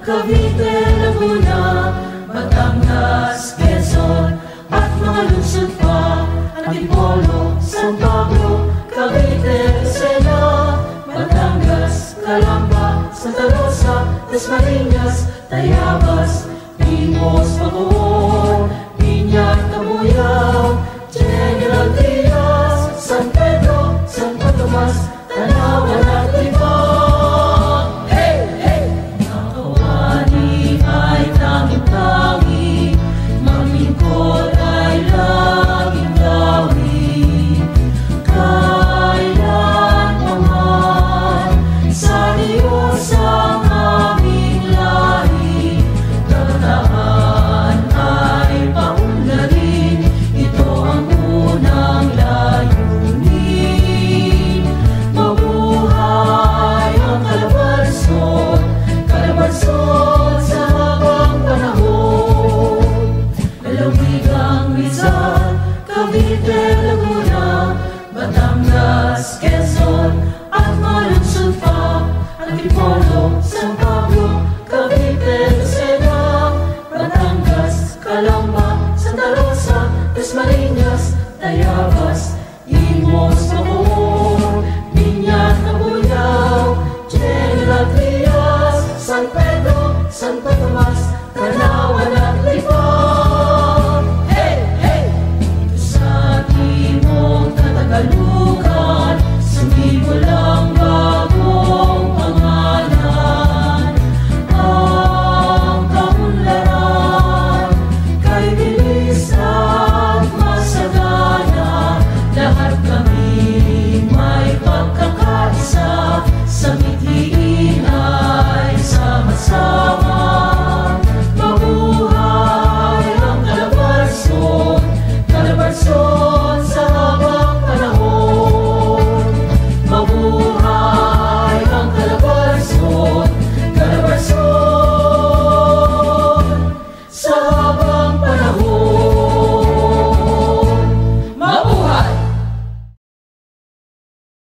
Cavite, Laguna, Batangas, Quezon, at mga lungsod pa, Antipolo, San Pablo, Cavite, Sena, Batangas, Calamba, Santa Rosa, Dasmariñas, Tayabas, Limos, Bacoor, Piña, Cabuyao, General Trias, San Pedro, Santo Tomas, Tanawan at iba. Hey, hey! Nakawani ay tanging-tangi, maglingkod ay laging gawin. Kailanman sa Diyos ang aming lahi, kabataan ay paunlarin, ito ang unang layunin. Mabuhay ang Calabarzon, Calabarzon sa habang panahon. Lalawigang Rizal, Cavite, Laguna, Batangas, Quezon, at mga lungsod pa, Antipolo, San Pablo, Cavite, Sena, Batangas, Calamba, Santa Rosa, Dasmariñas, Tayabas, Limos, Bacoor, Piña, Cabuyao, General Trias, San Pedro, Santo Tomas, Tanawan